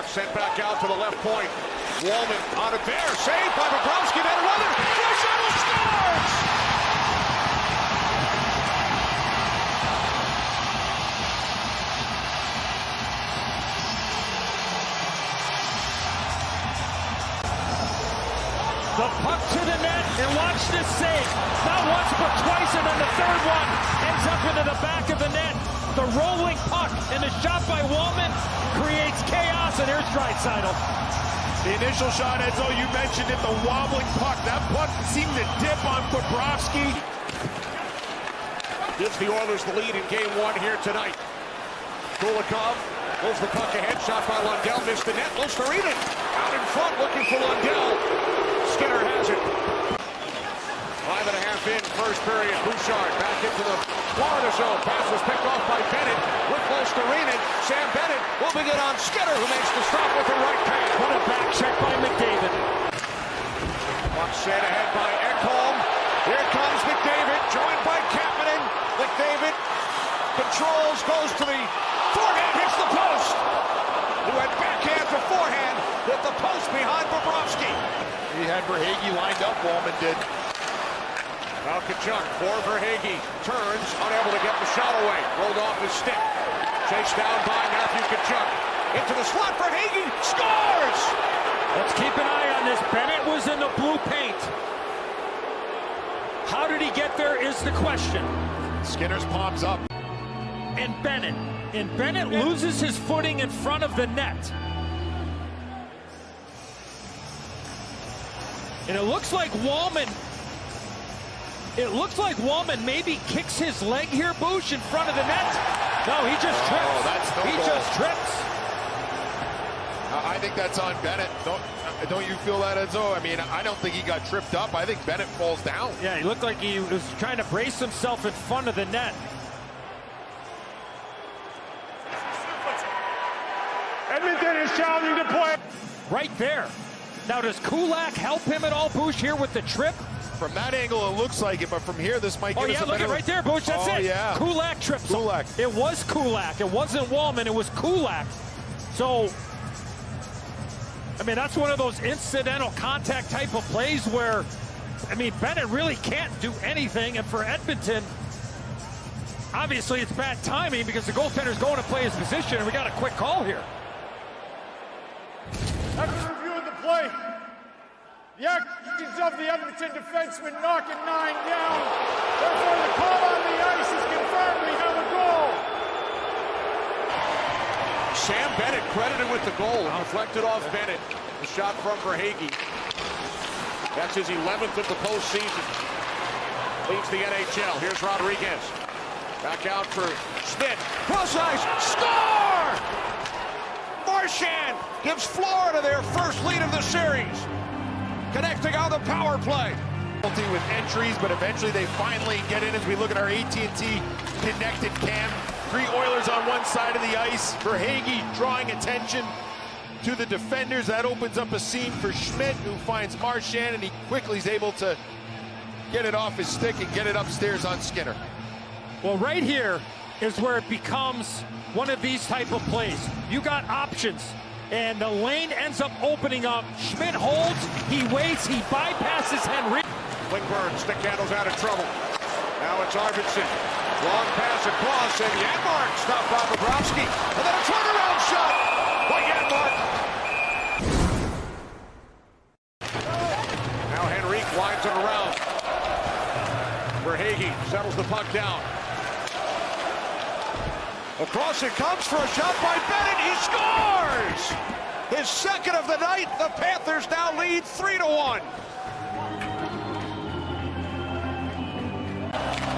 sent back out to the left point. Wallman on it there, saved by Bobrovsky, then another. Draisaitl scores! The puck to the net, and watch this save. Not once, but twice, and then the third one ends up into the back of the net. The rolling puck, and the shot by Wallman creates chaos, and here's Draisaitl. The initial shot, Edzo, you mentioned it, the wobbling puck. That puck seemed to dip on Bobrovsky. Gives the Oilers the lead in game one here tonight. Kulikov moves the puck ahead, shot by Lundell, missed the net. Florida out in front looking for Lundell. Skinner has it. 5.5 in, first period. Bouchard back into the Florida zone. Pass was picked off by Bennett. We're close to Renan. Sam Bennett moving it on Skinner, who makes the stop with the right pass. What a back check by McDavid. Puck sent ahead by Ekholm. Here comes McDavid, joined by Kapanen. McDavid controls, goes to the forehand, hits the post. He went backhand to forehand, hit the post behind Bobrovsky. He had Verhaeghe lined up, Wallman did. Now Tkachuk for Verhaeghe, turns, unable to get the shot away. Rolled off his stick. Chased down by Matthew Tkachuk. Into the slot, Verhaeghe scores! Let's keep an eye on this. Bennett was in the blue paint. How did he get there is the question. Skinner's palms up. And Bennett loses his footing in front of the net. And it looks like Wallman maybe kicks his leg here, Boosh, in front of the net. No, he just trips. Oh, that's no goal. Just trips. I think that's on Bennett. Don't you feel that, Edzo? I mean, I don't think he got tripped up. I think Bennett falls down. Yeah, he looked like he was trying to brace himself in front of the net. Edmonton is challenging to play. Right there. Now, does Kulak help him at all, Boosh, here with the trip? From that angle, it looks like it, but from here, this might give us a look better... at right there, Boosh, that's it. Yeah. Kulak trips him. Kulak. It was Kulak. It wasn't Wallman, it was Kulak. So, I mean, that's one of those incidental contact type of plays where, I mean, Bennett really can't do anything, and for Edmonton, obviously it's bad timing because the goaltender's going to play his position, and we got a quick call here. After reviewing the play, the actions of the Edmonton defenseman knocking 9 down. Therefore, the call on the ice is confirmed. We have a goal. Sam Bennett credited with the goal. Deflected off Bennett. The shot from Verhaeghe. That's his 11th of the postseason. Leads the NHL. Here's Rodriguez. Back out for Schmidt. Cross ice. Score! Marchand gives Florida their first lead of the series. Connecting on the power play. With entries, but eventually they finally get in as we look at our AT&T connected cam. 3 Oilers on one side of the ice. Verhaeghe drawing attention to the defenders. That opens up a scene for Schmidt, who finds Marchand, and he quickly is able to get it off his stick and get it upstairs on Skinner. Well, right here is where it becomes one of these type of plays. You got options, and the lane ends up opening up. Schmidt holds, he waits, he bypasses Henry. Klingberg stick handles out of trouble. Now it's Arvidsson. Long pass across, and Janmark stopped by Bobrovsky. And then a turnaround shot by Janmark. Now Henrique winds it around. Verhaeghe settles the puck down. Across it comes for a shot by Bennett. He scores! His second of the night. The Panthers now lead 3-1.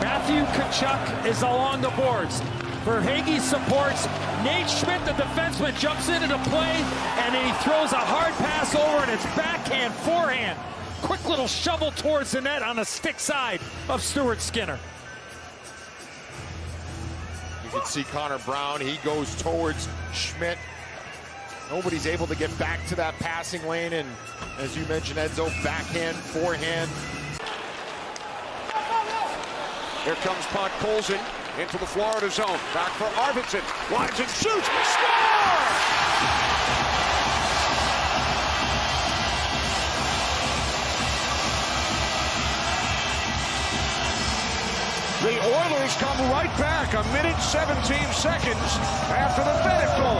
Matthew Tkachuk is along the boards. Verhaeghe supports. Nate Schmidt, the defenseman, jumps into the play, and then he throws a hard pass over, and it's backhand, forehand. Quick little shovel towards the net on the stick side of Stuart Skinner. You can see Connor Brown. He goes towards Schmidt. Nobody's able to get back to that passing lane, and as you mentioned, Edzo, backhand, forehand. Here comes Podkolzin into the Florida zone. Back for Arvidsson. Winds and shoots. Score! The Oilers come right back a minute 17 seconds after the Bennett goal.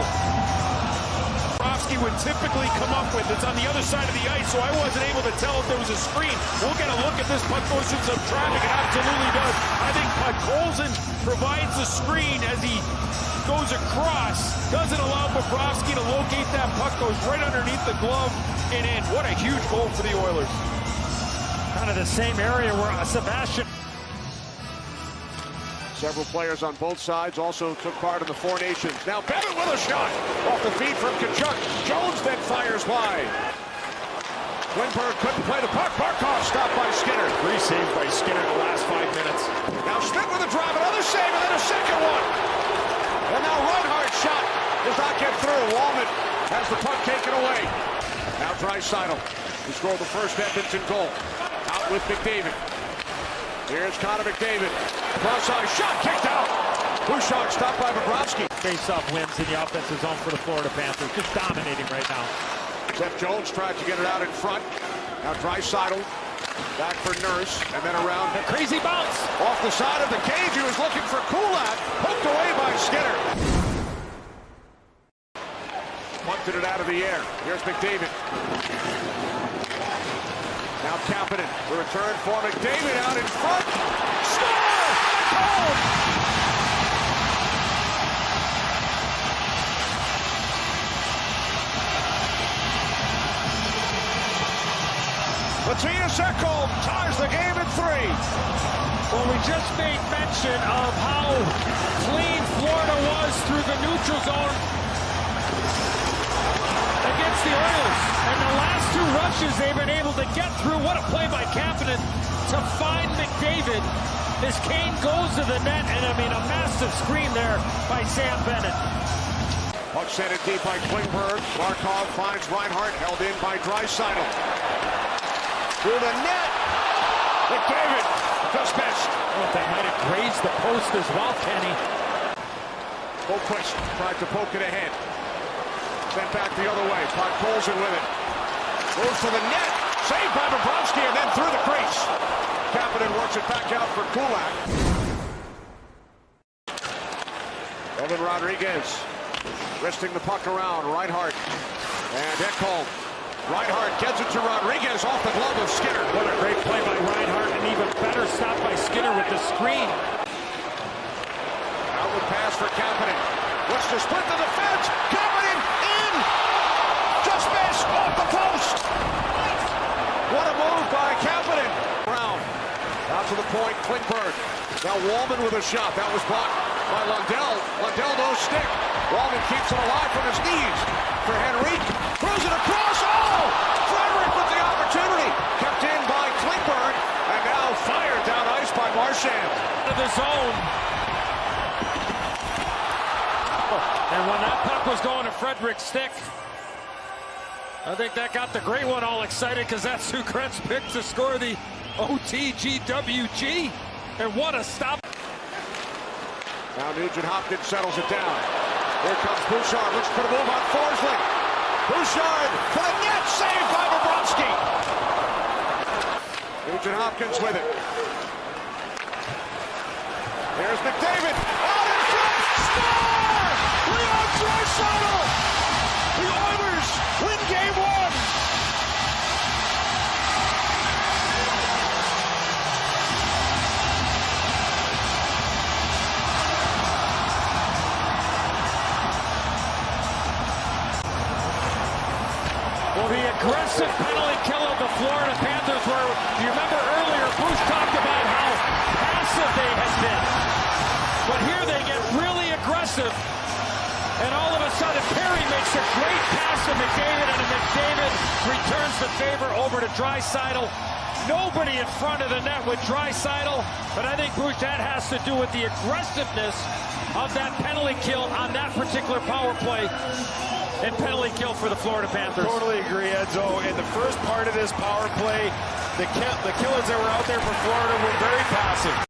Would typically come up with. It's on the other side of the ice, so I wasn't able to tell if there was a screen. We'll get a look at this. Puck goes through some traffic. It absolutely does. I think Podkolzin provides the screen as he goes across. Doesn't allow Bobrovsky to locate that puck. Goes right underneath the glove and in. What a huge goal for the Oilers. Kind of the same area where Sebastian. Several players on both sides also took part in the Four Nations. Now Bennett with a shot off the feed from Tkachuk. Jones then fires wide. Klingberg couldn't play the puck. Barkov stopped by Skinner. 3 saves by Skinner in the last 5 minutes. Now Schmidt with a drive, another save, and then a second one. And now Reinhart's shot does not get through. Wallman has the puck taken away. Now Draisaitl, who scored the first Edmonton goal. Out with McDavid. Here's Connor McDavid. Cross-eye shot kicked out. Bouchard stopped by Bobrovsky. Face-off wins in the offensive zone for the Florida Panthers. Just dominating right now. Seth Jones tried to get it out in front. Now Draisaitl back for Nurse, and then around. A crazy bounce. Off the side of the cage, he was looking for Kulak. Hooked away by Skinner. Punted it out of the air. Here's McDavid. Now Kapanen. The return for McDavid out in front. Score! Home! Matthias Ekholm ties the game at 3. Well, we just made mention of how clean Florida was through the neutral zone against the Oilers. And the last 2 rushes they've been able to get through. What a play by Kapanen to find McDavid as Kane goes to the net. And I mean, a massive screen there by Sam Bennett. Puck sent it deep by Klingberg. Barkov finds Reinhart, held in by Draisaitl. Through the net. McDavid just missed. Oh, that might have grazed the post as well, Kenny. Boquist tried to poke it ahead. Sent back the other way. Podkolzin with it. Goes to the net. Saved by Bobrovsky and then through the crease. Kapanen works it back out for Kulak. Evan Rodriguez wristing the puck around. Reinhart and Ekholm. Reinhart gets it to Rodriguez off the glove of Skinner. What a great play by Reinhart, and even better stop by Skinner with the screen. Outward pass for Kapanen. What's to split the defense? Kapanen in! Just missed off the post! What a move by Kapanen. Brown out to the point, Klingberg. Now Wallman with a shot. That was blocked by Lundell. Lundell no stick. Wallman keeps it alive from his knees for Henrique. Throws it across. Oh! Frederick with the opportunity. Kept in by Klingberg. And now fired down ice by Marchand. To the zone. And when that puck was going to Frederick's stick, I think that got the great one all excited because that's who Kretz picked to score the OTGWG. And what a stop. Now Nugent Hopkins settles it down. Here comes Bouchard. Looks for the move on Forsling. Bouchard to the net. Saved by Bobrovsky. Nugent Hopkins with it. Here's McDavid. Out in front. Score! Leon Draisaitl. The Oilers win game 1. Well, the aggressive penalty kill of the Florida Panthers, where you remember earlier, Bruce talked about how passive they had been. But here they get really aggressive, and all of a sudden Perry makes a great pass to McDavid, and McDavid returns the favor over to Draisaitl. Nobody in front of the net with Draisaitl, but I think, Bruce, that has to do with the aggressiveness of that penalty kill on that particular power play. And penalty kill for the Florida Panthers. Totally agree, Edzo. In the first part of this power play, the killers that were out there for Florida were very passive.